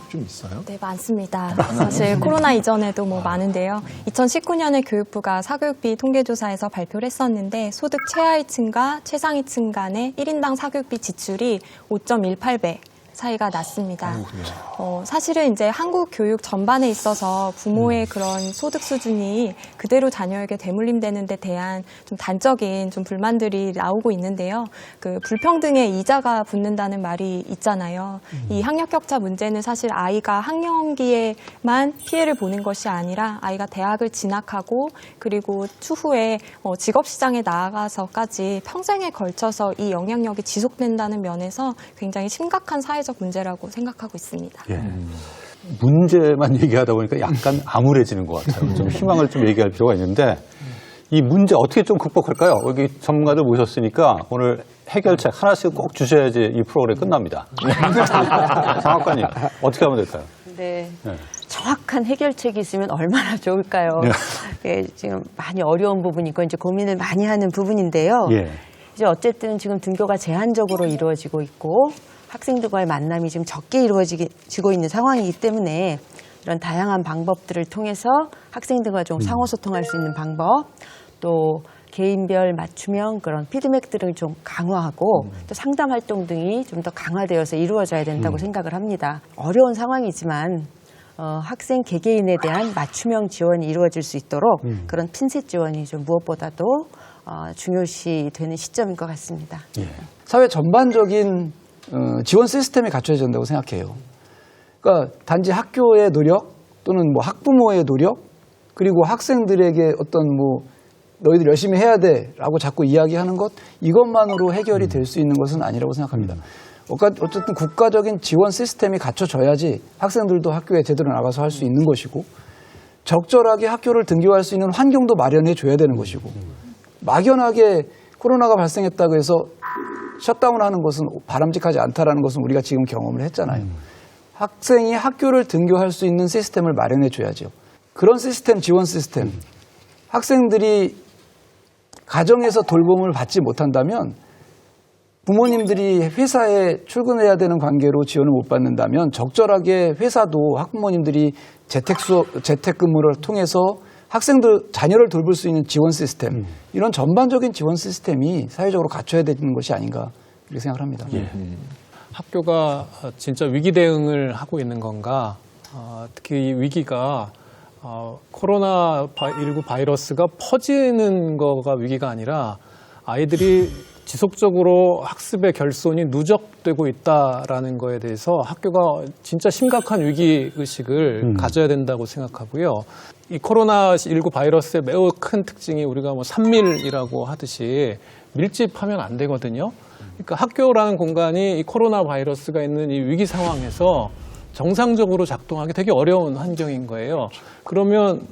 좀 있어요? 네, 많습니다. 사실 코로나 이전에도 많은데요. 2019년에 교육부가 사교육비 통계조사에서 발표를 했었는데 소득 최하위층과 최상위층 간의 1인당 사교육비 지출이 5.18배. 차이가 났습니다. 사실은 이제 한국 교육 전반에 있어서 부모의 그런 소득 수준이 그대로 자녀에게 대물림되는 데 대한 좀 단적인 좀 불만들이 나오고 있는데요. 그 불평등에 이자가 붙는다는 말이 있잖아요. 이 학력 격차 문제는 사실 아이가 학령기에만 피해를 보는 것이 아니라 아이가 대학을 진학하고 그리고 추후에 직업 시장에 나아가서까지 평생에 걸쳐서 이 영향력이 지속된다는 면에서 굉장히 심각한 사회적 문제라고 생각하고 있습니다. 예. 문제만 얘기하다 보니까 약간 암울해지는 것 같아요. 좀 희망을 좀 얘기할 필요가 있는데 이 문제 어떻게 좀 극복할까요? 여기 전문가들 모셨으니까 오늘 해결책 하나씩 꼭 주셔야지 이 프로그램 끝납니다. 장학관님 어떻게 하면 될까요? 네. 정확한 해결책이 있으면 얼마나 좋을까요? 예, 지금 많이 어려운 부분이고 이제 고민을 많이 하는 부분인데요. 예. 이제 어쨌든 지금 등교가 제한적으로 이루어지고 있고 학생들과의 만남이 지금 적게 이루어지고 있는 상황이기 때문에 이런 다양한 방법들을 통해서 학생들과 좀 상호소통할 수 있는 방법, 또 개인별 맞춤형 그런 피드백들을 좀 강화하고 또 상담 활동 등이 좀 더 강화되어서 이루어져야 된다고 생각을 합니다. 어려운 상황이지만 학생 개개인에 대한 맞춤형 지원이 이루어질 수 있도록 그런 핀셋 지원이 좀 무엇보다도 중요시 되는 시점인 것 같습니다. 예. 사회 전반적인 지원 시스템이 갖춰야 된다고 생각해요. 그러니까 단지 학교의 노력 또는 뭐 학부모의 노력 그리고 학생들에게 어떤 뭐 너희들 열심히 해야 돼라고 자꾸 이야기하는 것 이것만으로 해결이 될 수 있는 것은 아니라고 생각합니다. 어쨌든 국가적인 지원 시스템이 갖춰져야지 학생들도 학교에 제대로 나가서 할 수 있는 것이고 적절하게 학교를 등교할 수 있는 환경도 마련해 줘야 되는 것이고 막연하게 코로나가 발생했다고 해서 셧다운하는 것은 바람직하지 않다라는 것은 우리가 지금 경험을 했잖아요. 학생이 학교를 등교할 수 있는 시스템을 마련해 줘야죠. 그런 시스템, 지원 시스템. 학생들이 가정에서 돌봄을 받지 못한다면 부모님들이 회사에 출근해야 되는 관계로 지원을 못 받는다면 적절하게 회사도 학부모님들이 재택근무를 통해서 학생들, 자녀를 돌볼 수 있는 지원 시스템, 이런 전반적인 지원 시스템이 사회적으로 갖춰야 되는 것이 아닌가 이렇게 생각을 합니다. 예. 학교가 진짜 위기 대응을 하고 있는 건가? 특히 이 위기가 코로나19 바이러스가 퍼지는 거가 위기가 아니라 아이들이 지속적으로 학습의 결손이 누적되고 있다라는 거에 대해서 학교가 진짜 심각한 위기의식을 가져야 된다고 생각하고요. 이 코로나19 바이러스의 매우 큰 특징이 우리가 뭐 산밀이라고 하듯이 밀집하면 안 되거든요. 그러니까 학교라는 공간이 이 코로나 바이러스가 있는 이 위기 상황에서 정상적으로 작동하기 되게 어려운 환경인 거예요. 그러면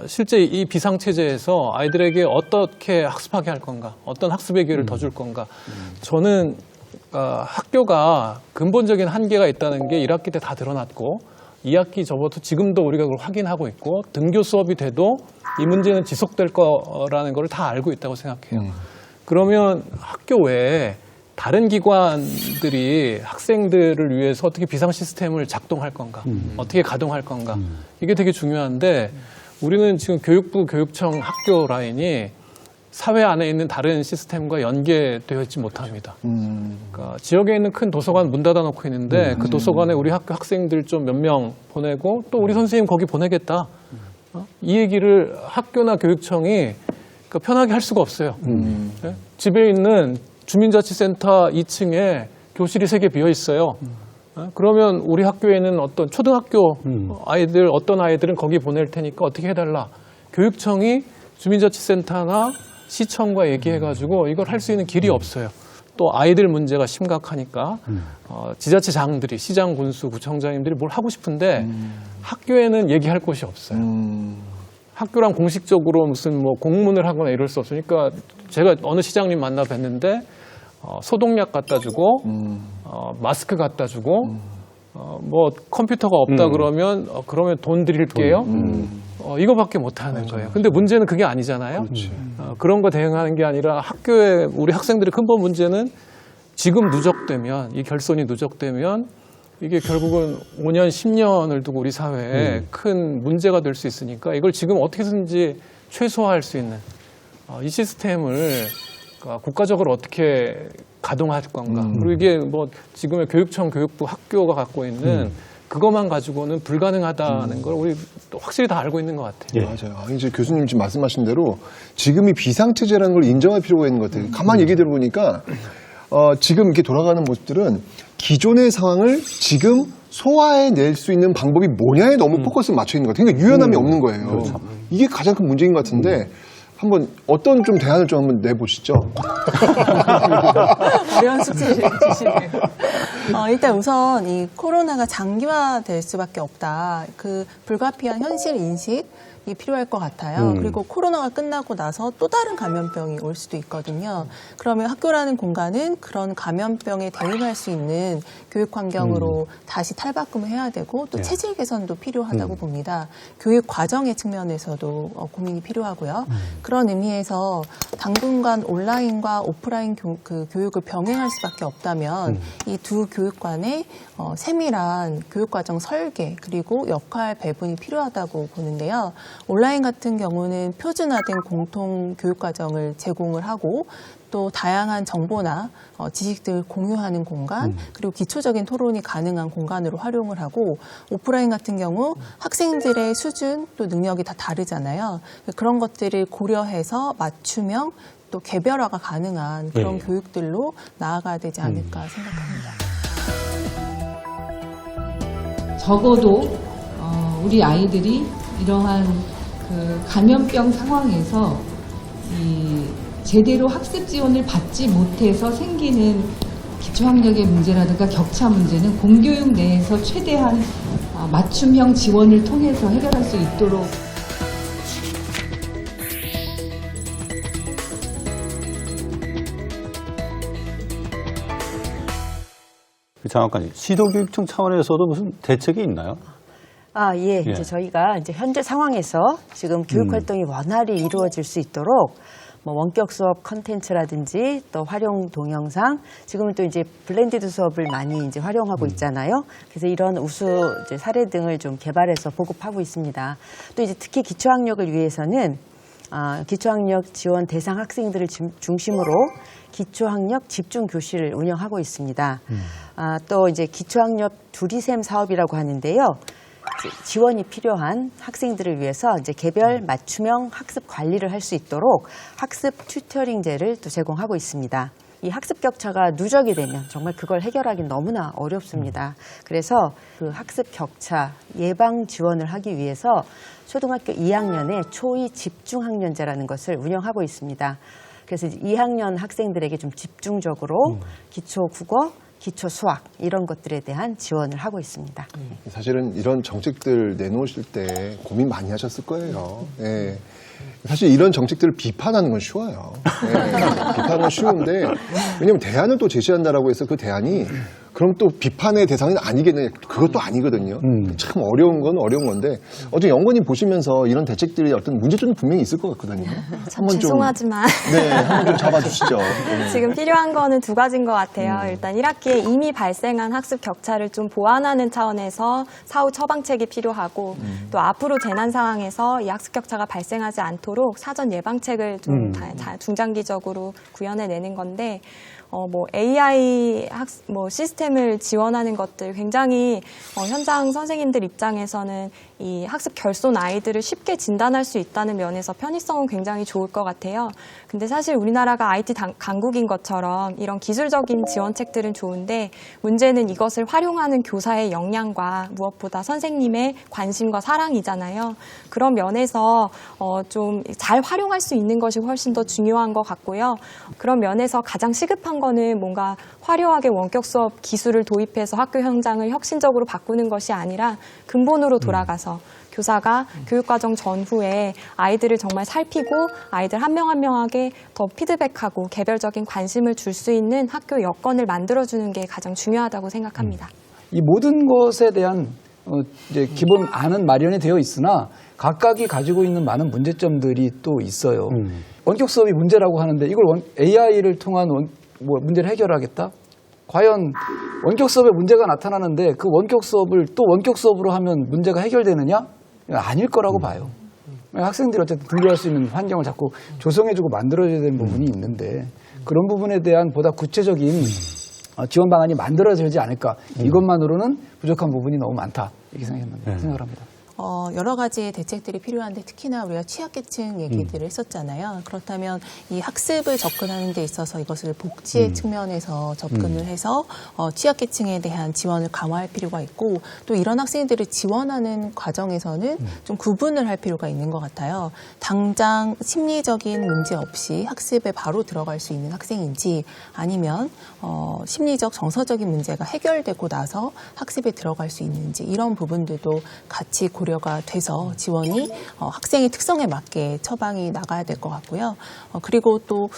실제 이 비상체제에서 아이들에게 어떻게 학습하게 할 건가? 어떤 학습의 기회를 더 줄 건가? 저는 학교가 근본적인 한계가 있다는 게 1학기 때 다 드러났고 2학기 접어도 지금도 우리가 그걸 확인하고 있고 등교 수업이 돼도 이 문제는 지속될 거라는 걸 다 알고 있다고 생각해요. 그러면 학교 외에 다른 기관들이 학생들을 위해서 어떻게 비상 시스템을 작동할 건가, 어떻게 가동할 건가, 이게 되게 중요한데 우리는 지금 교육부 교육청 학교 라인이 사회 안에 있는 다른 시스템과 연계되어 있지 못합니다. 그러니까 지역에 있는 큰 도서관 문 닫아놓고 있는데 그 도서관에 우리 학교 학생들 좀 몇 명 보내고 또 우리 선생님 거기 보내겠다. 이 얘기를 학교나 교육청이 그러니까 편하게 할 수가 없어요. 네? 집에 있는 주민자치센터 2층에 교실이 3개 비어 있어요. 그러면 우리 학교에는 어떤 초등학교 아이들, 어떤 아이들은 거기 보낼 테니까 어떻게 해달라. 교육청이 주민자치센터나 시청과 얘기해가지고 이걸 할 수 있는 길이 없어요. 또 아이들 문제가 심각하니까 지자체장들이, 시장, 군수, 구청장님들이 뭘 하고 싶은데 학교에는 얘기할 곳이 없어요. 학교랑 공식적으로 무슨 뭐 공문을 하거나 이럴 수 없으니까 제가 어느 시장님 만나 뵀는데 소독약 갖다 주고 마스크 갖다 주고 뭐 컴퓨터가 없다 그러면 돈 드릴게요. 이거밖에 못 하는 거예요. 근데 문제는 그게 아니잖아요. 그런 거 대응하는 게 아니라 학교에 우리 학생들의 근본 문제는 지금 누적되면 이 결손이 누적되면 이게 결국은 5년, 10년을 두고 우리 사회에 큰 문제가 될 수 있으니까 이걸 지금 어떻게든지 최소화할 수 있는 이 시스템을 국가적으로 어떻게 가동할 건가. 그리고 이게 뭐 지금의 교육청, 교육부, 학교가 갖고 있는 그것만 가지고는 불가능하다는 걸 우리 또 확실히 다 알고 있는 것 같아요. 맞아요. 이제 교수님 지금 말씀하신 대로 지금이 비상체제라는 걸 인정할 필요가 있는 것 같아요. 가만히 얘기 들어보니까 지금 이렇게 돌아가는 모습들은 기존의 상황을 지금 소화해낼 수 있는 방법이 뭐냐에 너무 포커스를 맞춰 있는 것 같아요. 그러니까 유연함이 없는 거예요. 그렇죠. 이게 가장 큰 문제인 것 같은데 한번 어떤 좀 대안을 좀 한번 내보시죠. 어려운 숙제를 주시네요. 일단 우선 이 코로나가 장기화될 수밖에 없다. 그 불가피한 현실 인식이 필요할 것 같아요. 그리고 코로나가 끝나고 나서 또 다른 감염병이 올 수도 있거든요. 그러면 학교라는 공간은 그런 감염병에 대응할 수 있는 교육 환경으로 다시 탈바꿈을 해야 되고 또 체질 개선도 필요하다고 봅니다. 교육 과정의 측면에서도 고민이 필요하고요. 그런 의미에서 당분간 온라인과 오프라인 교육을 병행할 수밖에 없다면 이 두 교육관의 세밀한 교육과정 설계 그리고 역할 배분이 필요하다고 보는데요. 온라인 같은 경우는 표준화된 공통 교육과정을 제공을 하고 또 다양한 정보나 지식들을 공유하는 공간 그리고 기초적인 토론이 가능한 공간으로 활용을 하고 오프라인 같은 경우 학생들의 수준 또 능력이 다 다르잖아요. 그런 것들을 고려해서 맞춤형 또 개별화가 가능한 그런 교육들로 나아가야 되지 않을까 생각합니다. 적어도 우리 아이들이 이러한 그 감염병 상황에서 제대로 학습 지원을 받지 못해서 생기는 기초학력의 문제라든가 격차 문제는 공교육 내에서 최대한 맞춤형 지원을 통해서 해결할 수 있도록 장학관님, 시도교육청 차원에서도 무슨 대책이 있나요? 이제 저희가 이제 현재 상황에서 지금 교육 활동이 원활히 이루어질 수 있도록 뭐 원격 수업 컨텐츠라든지 또 활용 동영상, 지금은 또 이제 블렌디드 수업을 많이 이제 활용하고 있잖아요. 그래서 이런 우수 이제 사례 등을 좀 개발해서 보급하고 있습니다. 또 이제 특히 기초학력을 위해서는 기초학력 지원 대상 학생들을 중심으로 기초학력 집중 교실을 운영하고 있습니다. 또 이제 기초학력 두리셈 사업이라고 하는데요. 지원이 필요한 학생들을 위해서 이제 개별 맞춤형 학습 관리를 할 수 있도록 학습 튜터링제를 또 제공하고 있습니다. 이 학습 격차가 누적이 되면 정말 그걸 해결하기 너무나 어렵습니다. 그래서 그 학습 격차 예방 지원을 하기 위해서 초등학교 2학년에 초이 집중학년제라는 것을 운영하고 있습니다. 그래서 2학년 학생들에게 좀 집중적으로 기초 국어, 기초 수학 이런 것들에 대한 지원을 하고 있습니다. 사실은 이런 정책들 내놓으실 때 고민 많이 하셨을 거예요. 예. 사실 이런 정책들을 비판하는 건 쉬워요. 비판하는 건 쉬운데 왜냐하면 대안을 또 제시한다라고 해서 그 대안이 그럼 또 비판의 대상은 아니겠느냐. 그것도 아니거든요. 참 어려운 건 어려운 건데 어떤 연구원님 보시면서 이런 대책들이 어떤 문제점이 분명히 있을 것 같거든요. 한번 죄송하지만 한번 좀 잡아주시죠. 네. 지금 필요한 거는 두 가지인 것 같아요. 일단 1학기에 이미 발생한 학습 격차를 좀 보완하는 차원에서 사후 처방책이 필요하고 또 앞으로 재난 상황에서 이 학습 격차가 발생하지 않도록 사전 예방책을 좀 중장기적으로 구현해내는 건데 AI 시스템을 지원하는 것들 굉장히 현장 선생님들 입장에서는 이 학습 결손 아이들을 쉽게 진단할 수 있다는 면에서 편의성은 굉장히 좋을 것 같아요. 근데 사실 우리나라가 IT 강국인 것처럼 이런 기술적인 지원책들은 좋은데 문제는 이것을 활용하는 교사의 역량과 무엇보다 선생님의 관심과 사랑이잖아요. 그런 면에서 좀 잘 활용할 수 있는 것이 훨씬 더 중요한 것 같고요. 그런 면에서 가장 시급한 거는 뭔가 화려하게 원격 수업 기술을 도입해서 학교 현장을 혁신적으로 바꾸는 것이 아니라 근본으로 돌아가서 교사가 교육과정 전후에 아이들을 정말 살피고 아이들 한 명 한 명에게 더 피드백하고 개별적인 관심을 줄 수 있는 학교 여건을 만들어주는 게 가장 중요하다고 생각합니다. 이 모든 것에 대한 이제 기본 안은 마련이 되어 있으나 각각이 가지고 있는 많은 문제점들이 또 있어요. 원격 수업이 문제라고 하는데 이걸 AI를 통한 문제를 해결하겠다? 과연 원격 수업에 문제가 나타나는데 그 원격 수업을 또 원격 수업으로 하면 문제가 해결되느냐? 아닐 거라고 봐요. 학생들이 어쨌든 등교할 수 있는 환경을 자꾸 조성해주고 만들어줘야 되는 부분이 있는데 그런 부분에 대한 보다 구체적인 지원 방안이 만들어지지 않을까. 이것만으로는 부족한 부분이 너무 많다. 이렇게 생각을 합니다. 여러 가지 대책들이 필요한데 특히나 우리가 취약계층 얘기들을 했었잖아요. 그렇다면 이 학습을 접근하는 데 있어서 이것을 복지의 측면에서 접근을 해서 취약계층에 대한 지원을 강화할 필요가 있고 또 이런 학생들을 지원하는 과정에서는 좀 구분을 할 필요가 있는 것 같아요. 당장 심리적인 문제 없이 학습에 바로 들어갈 수 있는 학생인지 아니면 심리적 정서적인 문제가 해결되고 나서 학습에 들어갈 수 있는지 이런 부분들도 같이 고려가 돼서 지원이 학생의 특성에 맞게 처방이 나가야 될 것 같고요. 그리고 또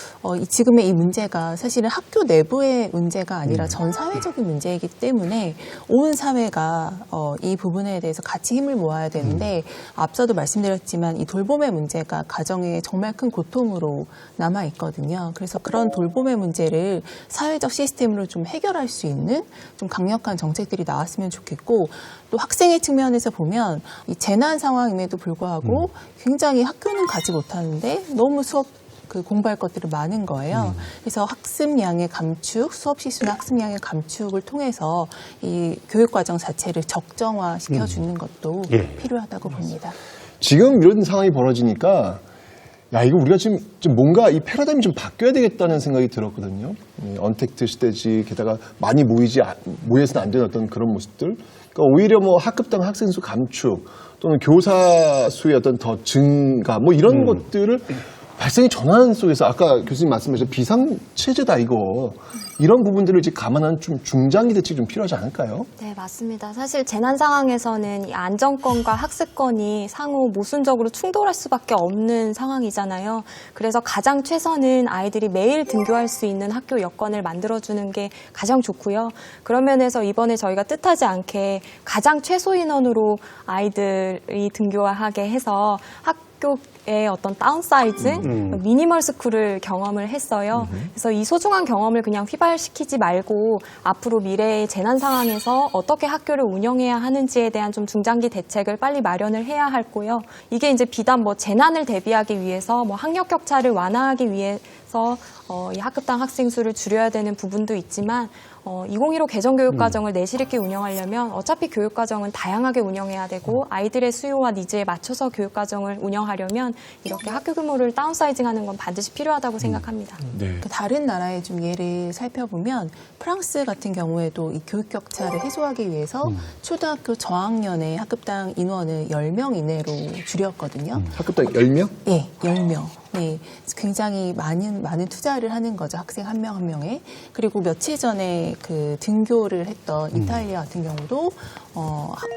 지금의 이 문제가 사실은 학교 내부의 문제가 아니라 전 사회적인 문제이기 때문에 온 사회가 이 부분에 대해서 같이 힘을 모아야 되는데 앞서도 말씀드렸지만 이 돌봄의 문제가 가정에 정말 큰 고통으로 남아 있거든요. 그래서 그런 돌봄의 문제를 사회적 시스템으로 좀 해결할 수 있는 좀 강력한 정책들이 나왔으면 좋겠고 또 학생의 측면에서 보면 이 재난 상황임에도 불구하고 굉장히 학교는 가지 못하는데 너무 수업 공부할 것들이 많은 거예요. 그래서 학습량의 감축, 수업 시수나 학습량의 감축을 통해서 이 교육 과정 자체를 적정화시켜 주는 것도 필요하다고 봅니다. 지금 이런 상황이 벌어지니까 야, 이거 우리가 지금 좀 뭔가 이 패러다임이 좀 바뀌어야 되겠다는 생각이 들었거든요. 언택트 시대지, 게다가 많이 모여서는 안 되는 어떤 그런 모습들. 그러니까 오히려 뭐 학급당 학생 수 감축 또는 교사 수의 어떤 더 증가 뭐 이런 것들을 발생의 전환 속에서 아까 교수님 말씀하신 비상체제다 이거 이런 부분들을 이제 감안하는 좀 중장기 대책이 좀 필요하지 않을까요? 네, 맞습니다. 사실 재난 상황에서는 이 안전권과 학습권이 상호 모순적으로 충돌할 수밖에 없는 상황이잖아요. 그래서 가장 최선은 아이들이 매일 등교할 수 있는 학교 여건을 만들어주는 게 가장 좋고요. 그런 면에서 이번에 저희가 뜻하지 않게 가장 최소 인원으로 아이들이 등교하게 해서 학교의 어떤 다운사이징, 미니멀 스쿨을 경험을 했어요. 그래서 이 소중한 경험을 그냥 휘발시키지 말고 앞으로 미래의 재난 상황에서 어떻게 학교를 운영해야 하는지에 대한 좀 중장기 대책을 빨리 마련을 해야 하고요. 이게 이제 비단 뭐 재난을 대비하기 위해서 뭐 학력 격차를 완화하기 위해서 이 학급당 학생 수를 줄여야 되는 부분도 있지만 2015 개정교육과정을 내실 있게 운영하려면 어차피 교육과정은 다양하게 운영해야 되고 아이들의 수요와 니즈에 맞춰서 교육과정을 운영하려면 이렇게 학교 규모를 다운사이징하는 건 반드시 필요하다고 생각합니다. 네. 다른 나라의 좀 예를 살펴보면 프랑스 같은 경우에도 이 교육 격차를 해소하기 위해서 초등학교 저학년의 학급당 인원을 10명 이내로 줄였거든요. 학급당 10명? 네, 10명. 네, 굉장히 많은 투자를 하는 거죠. 학생 한 명 한 명에. 그리고 며칠 전에 그 등교를 했던 이탈리아 같은 경우도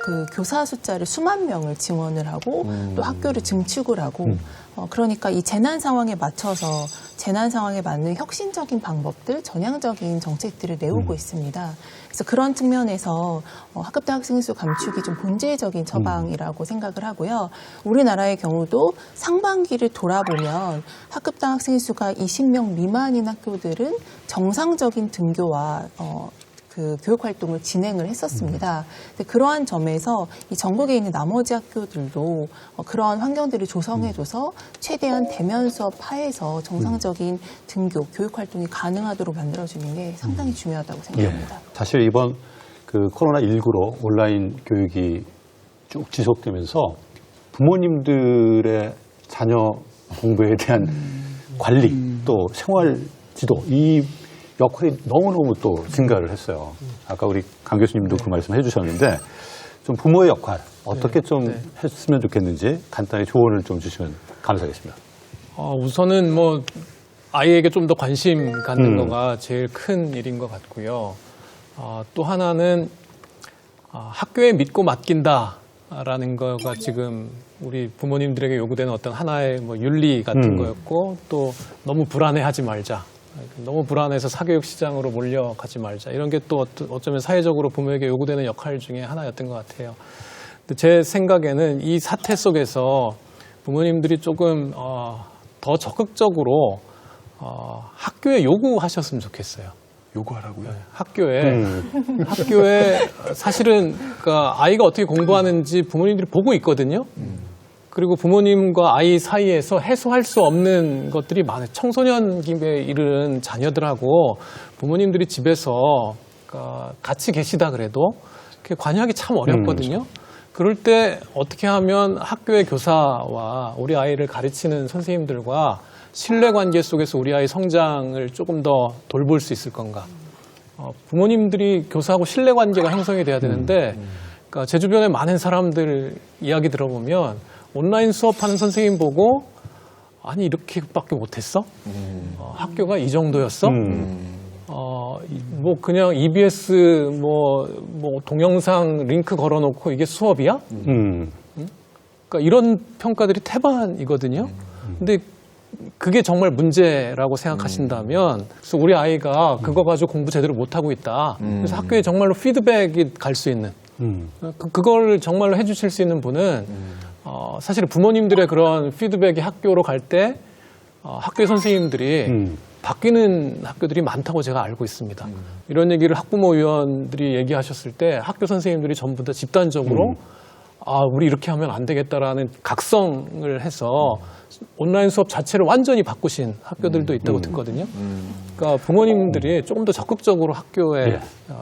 그 교사 숫자를 수만 명을 지원을 하고 또 학교를 증축을 하고 그러니까 이 재난 상황에 맞춰서 재난 상황에 맞는 혁신적인 방법들, 전향적인 정책들을 내오고 있습니다. 그래서 그런 측면에서 학급당 학생 수 감축이 좀 본질적인 처방이라고 생각을 하고요. 우리나라의 경우도 상반기를 돌아보면 학급당 학생 수가 20명 미만인 학교들은 정상적인 등교와 그 교육 활동을 진행을 했었습니다. 근데 그러한 점에서 이 전국에 있는 나머지 학교들도 그러한 환경들을 조성해줘서 최대한 대면 수업 하에서 정상적인 등교, 교육 활동이 가능하도록 만들어주는 게 상당히 중요하다고 생각합니다. 사실 이번 그 코로나19로 온라인 교육이 쭉 지속되면서 부모님들의 자녀 공부에 대한 관리 또 생활 지도 이 역할이 너무너무 또 증가를 했어요. 아까 우리 강 교수님도 그 말씀 해주셨는데 좀 부모의 역할 어떻게 좀 했으면 좋겠는지 간단히 조언을 좀 주시면 감사하겠습니다. 우선은 뭐 아이에게 좀 더 관심 갖는 거가 제일 큰 일인 것 같고요. 또 하나는 학교에 믿고 맡긴다라는 거가 지금 우리 부모님들에게 요구되는 어떤 하나의 뭐 윤리 같은 거였고 또 너무 불안해하지 말자. 너무 불안해서 사교육 시장으로 몰려가지 말자. 이런 게 또 어쩌면 사회적으로 부모에게 요구되는 역할 중에 하나였던 것 같아요. 근데 제 생각에는 이 사태 속에서 부모님들이 조금 더 적극적으로 학교에 요구하셨으면 좋겠어요. 요구하라고요? 학교에 사실은 그러니까 아이가 어떻게 공부하는지 부모님들이 보고 있거든요. 그리고 부모님과 아이 사이에서 해소할 수 없는 것들이 많아요. 청소년기에 이른 자녀들하고 부모님들이 집에서 그러니까 같이 계시다 그래도 그게 관여하기 참 어렵거든요. 그럴 때 어떻게 하면 학교의 교사와 우리 아이를 가르치는 선생님들과 신뢰관계 속에서 우리 아이 성장을 조금 더 돌볼 수 있을 건가. 부모님들이 교사하고 신뢰관계가 형성이 돼야 되는데 그러니까 제 주변에 많은 사람들 이야기 들어보면 온라인 수업하는 선생님 보고 아니 이렇게밖에 못했어? 학교가 이 정도였어? 뭐 그냥 EBS 뭐 동영상 링크 걸어놓고 이게 수업이야? 그러니까 이런 평가들이 태반이거든요. 근데 그게 정말 문제라고 생각하신다면 그래서 우리 아이가 그거 가지고 공부 제대로 못하고 있다. 그래서 학교에 정말로 피드백이 갈 수 있는 그걸 정말로 해주실 수 있는 분은 사실 부모님들의 그런 피드백이 학교로 갈 때 학교 선생님들이 바뀌는 학교들이 많다고 제가 알고 있습니다. 이런 얘기를 학부모위원들이 얘기하셨을 때 학교 선생님들이 전부 다 집단적으로 우리 이렇게 하면 안 되겠다라는 각성을 해서 온라인 수업 자체를 완전히 바꾸신 학교들도 있다고 듣거든요. 그러니까 부모님들이 조금 더 적극적으로 학교에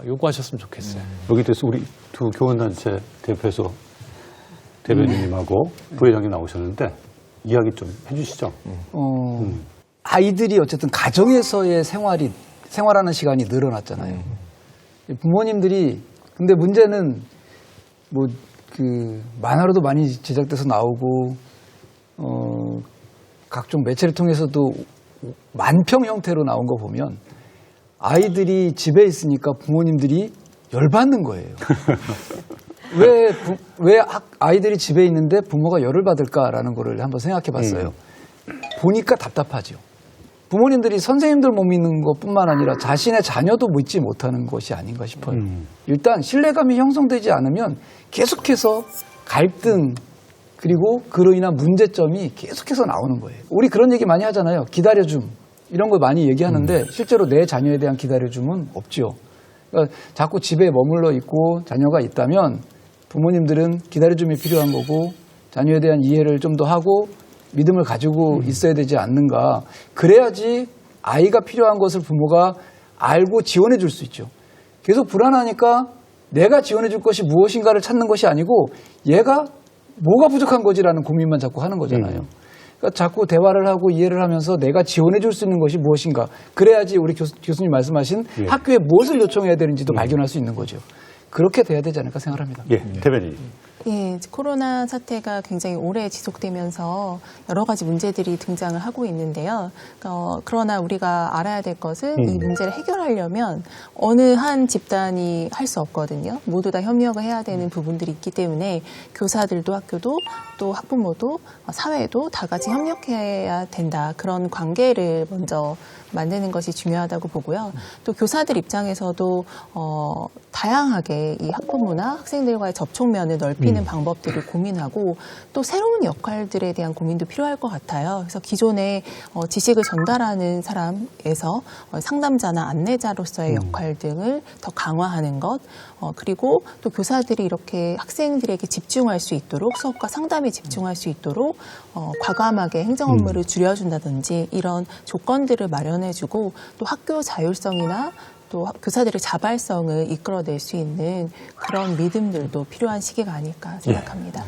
요구하셨으면 좋겠어요. 여기 대해서 우리 두 교원단체 대표에서 대변인님하고 부회장님 나오셨는데 이야기 좀 해주시죠. 아이들이 어쨌든 가정에서의 생활하는 시간이 늘어났잖아요. 부모님들이 근데 문제는 뭐 그 만화로도 많이 제작돼서 나오고 각종 매체를 통해서도 만평 형태로 나온 거 보면 아이들이 집에 있으니까 부모님들이 열받는 거예요. 왜 아이들이 집에 있는데 부모가 열을 받을까라는 거를 한번 생각해 봤어요. 보니까 답답하죠. 부모님들이 선생님들 못 믿는 것뿐만 아니라 자신의 자녀도 믿지 못하는 것이 아닌가 싶어요. 일단 신뢰감이 형성되지 않으면 계속해서 갈등 그리고 그로 인한 문제점이 계속해서 나오는 거예요. 우리 그런 얘기 많이 하잖아요. 기다려줌 이런 거 많이 얘기하는데 실제로 내 자녀에 대한 기다려줌은 없죠. 그러니까 자꾸 집에 머물러 있고 자녀가 있다면 부모님들은 기다려줌이 필요한 거고 자녀에 대한 이해를 좀 더 하고 믿음을 가지고 있어야 되지 않는가. 그래야지 아이가 필요한 것을 부모가 알고 지원해 줄 수 있죠. 계속 불안하니까 내가 지원해 줄 것이 무엇인가를 찾는 것이 아니고 얘가 뭐가 부족한 거지라는 고민만 자꾸 하는 거잖아요. 그러니까 자꾸 대화를 하고 이해를 하면서 내가 지원해 줄 수 있는 것이 무엇인가. 그래야지 우리 교수님 말씀하신 학교에 무엇을 요청해야 되는지도 발견할 수 있는 거죠. 그렇게 돼야 되지 않을까 생각합니다. 예, 대변인. 예, 코로나 사태가 굉장히 오래 지속되면서 여러 가지 문제들이 등장을 하고 있는데요. 그러나 우리가 알아야 될 것은 이 문제를 해결하려면 어느 한 집단이 할 수 없거든요. 모두 다 협력을 해야 되는 부분들이 있기 때문에 교사들도 학교도 또 학부모도 사회도 다 같이 협력해야 된다. 그런 관계를 먼저 만드는 것이 중요하다고 보고요. 또 교사들 입장에서도 다양하게 이 학부모나 학생들과의 접촉면을 넓히는 방법들을 고민하고 또 새로운 역할들에 대한 고민도 필요할 것 같아요. 그래서 기존에 지식을 전달하는 사람에서 상담자나 안내자로서의 역할 등을 더 강화하는 것, 그리고 또 교사들이 이렇게 학생들에게 집중할 수 있도록 수업과 상담에 집중할 수 있도록 과감하게 행정 업무를 줄여준다든지 이런 조건들을 마련해주고 또 학교 자율성이나 또 교사들의 자발성을 이끌어낼 수 있는 그런 믿음들도 필요한 시기가 아닐까 생각합니다.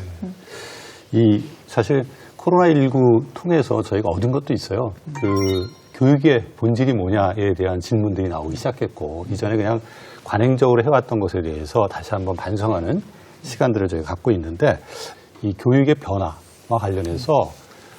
이 사실 코로나19 통해서 저희가 얻은 것도 있어요. 그 교육의 본질이 뭐냐에 대한 질문들이 나오기 시작했고 이전에 그냥 관행적으로 해왔던 것에 대해서 다시 한번 반성하는 시간들을 저희가 갖고 있는데 이 교육의 변화와 관련해서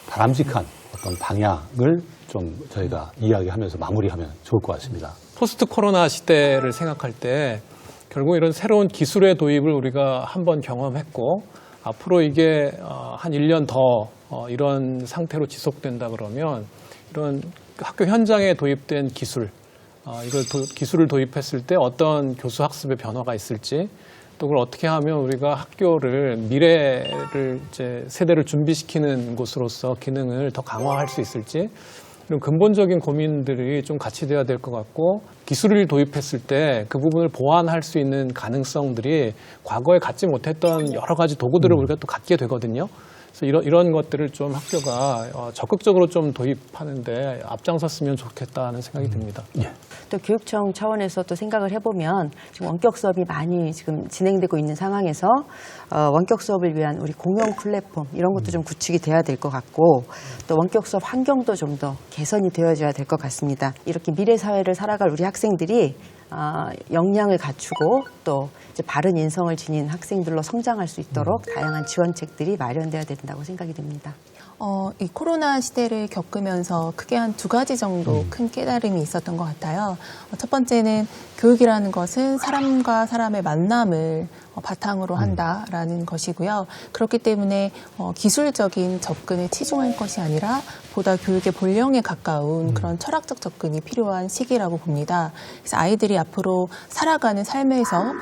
바람직한 어떤 방향을 좀 저희가 이야기하면서 마무리하면 좋을 것 같습니다. 포스트 코로나 시대를 생각할 때 결국 이런 새로운 기술의 도입을 우리가 한번 경험했고 앞으로 이게 한 1년 더 이런 상태로 지속된다 그러면 이런 학교 현장에 도입된 기술, 기술을 도입했을 때 어떤 교수 학습의 변화가 있을지 또 그걸 어떻게 하면 우리가 학교를 미래를 이제 세대를 준비시키는 곳으로서 기능을 더 강화할 수 있을지 이런 근본적인 고민들이 좀 같이 돼야 될 것 같고 기술을 도입했을 때 그 부분을 보완할 수 있는 가능성들이 과거에 갖지 못했던 여러 가지 도구들을 우리가 또 갖게 되거든요. 그래서 이런 것들을 좀 학교가 적극적으로 좀 도입하는데 앞장섰으면 좋겠다는 생각이 듭니다. 또 교육청 차원에서 또 생각을 해보면 지금 원격 수업이 많이 지금 진행되고 있는 상황에서 원격 수업을 위한 우리 공용 플랫폼 이런 것도 좀 구축이 돼야 될 것 같고 또 원격 수업 환경도 좀 더 개선이 되어줘야 될 것 같습니다. 이렇게 미래 사회를 살아갈 우리 학생들이 역량을 갖추고 또 이제 바른 인성을 지닌 학생들로 성장할 수 있도록 다양한 지원책들이 마련돼야 된다고 생각이 됩니다. 이 코로나 시대를 겪으면서 크게 한 2가지 정도 큰 깨달음이 있었던 것 같아요. 첫 번째는 교육이라는 것은 사람과 사람의 만남을 바탕으로 한다라는 것이고요. 그렇기 때문에 기술적인 접근에 치중할 것이 아니라 보다 교육의 본령에 가까운 그런 철학적 접근이 필요한 시기라고 봅니다. 그래서 아이들이 앞으로 살아가는 삶에서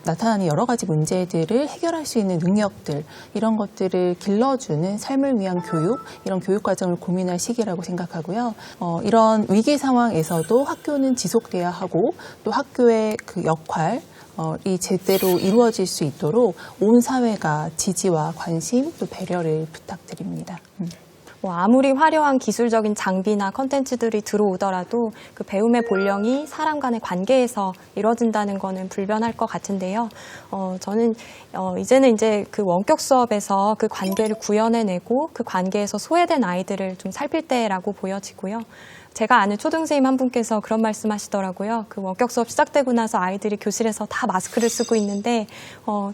나타나는 여러 가지 문제들을 해결할 수 있는 능력들 이런 것들을 길러주는 삶을 위한 교육 이런 교육 과정을 고민할 시기라고 생각하고요. 이런 위기 상황에서도 학교는 지속돼야 하고 또 학교의 그 역할 이 제대로 이루어질 수 있도록 온 사회가 지지와 관심 또 배려를 부탁드립니다. 아무리 화려한 기술적인 장비나 컨텐츠들이 들어오더라도 그 배움의 본령이 사람 간의 관계에서 이루어진다는 거는 불변할 것 같은데요. 저는 이제는 이제 그 원격 수업에서 그 관계를 구현해내고 그 관계에서 소외된 아이들을 좀 살필 때라고 보여지고요. 제가 아는 초등생님 한 분께서 그런 말씀하시더라고요. 그 원격 수업 시작되고 나서 아이들이 교실에서 다 마스크를 쓰고 있는데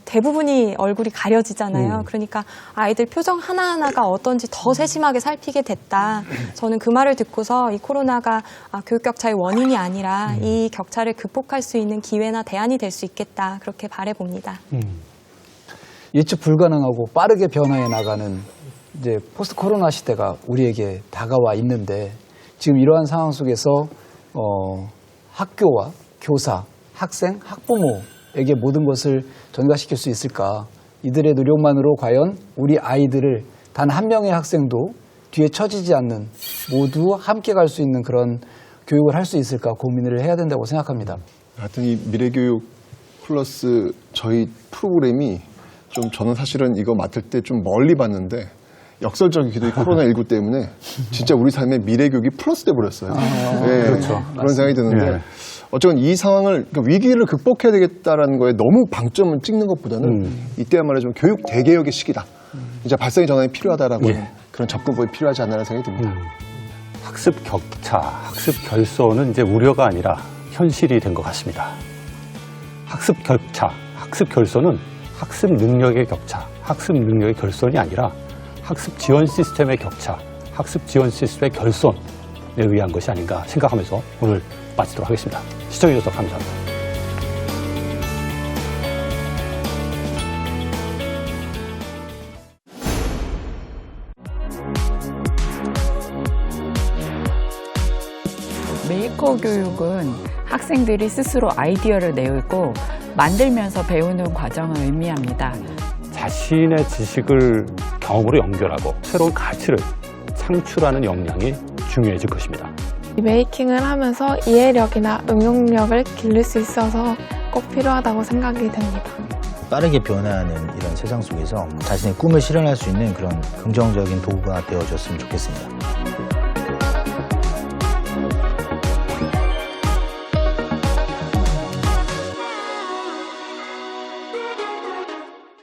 대부분이 얼굴이 가려지잖아요. 그러니까 아이들 표정 하나하나가 어떤지 더 세심하게 살피게 됐다. 저는 그 말을 듣고서 이 코로나가 교육 격차의 원인이 아니라 이 격차를 극복할 수 있는 기회나 대안이 될 수 있겠다. 그렇게 바라봅니다. 예측 불가능하고 빠르게 변화해 나가는 이제 포스트 코로나 시대가 우리에게 다가와 있는데 지금 이러한 상황 속에서 학교와 교사, 학생, 학부모에게 모든 것을 전가시킬 수 있을까? 이들의 노력만으로 과연 우리 아이들을 단 한 명의 학생도 뒤에 처지지 않는 모두 함께 갈 수 있는 그런 교육을 할 수 있을까 고민을 해야 된다고 생각합니다. 하여튼 이 미래교육 플러스 저희 프로그램이 좀 저는 사실은 이거 맡을 때 좀 멀리 봤는데 역설적이기도 이 코로나19 때문에 진짜 우리 삶의 미래교육이 플러스 돼버렸어요. 네, 그렇죠. 그런 생각이 드는데 네. 어쨌든 이 상황을 그러니까 위기를 극복해야 되겠다라는 거에 너무 방점을 찍는 것보다는 이때야말로 좀 교육 대개혁의 시기다. 이제 발상의 전환이 필요하다라고 그런 접근법이 필요하지 않나라는 생각이 듭니다. 학습 격차, 학습 결손은 이제 우려가 아니라 현실이 된 것 같습니다. 학습 격차, 학습 결손은 학습 능력의 격차, 학습 능력의 결손이 아니라 학습 지원 시스템의 격차, 학습 지원 시스템의 결손에 의한 것이 아닌가 생각하면서 오늘 마치도록 하겠습니다. 시청해주셔서 감사합니다. 메이커 교육은 학생들이 스스로 아이디어를 내고 만들면서 배우는 과정을 의미합니다. 자신의 지식을 경험으로 연결하고 새로운 가치를 창출하는 역량이 중요해질 것입니다. 메이킹을 하면서 이해력이나 응용력을 기를 수 있어서 꼭 필요하다고 생각이 됩니다. 빠르게 변화하는 이런 세상 속에서 자신의 꿈을 실현할 수 있는 그런 긍정적인 도구가 되어줬으면 좋겠습니다.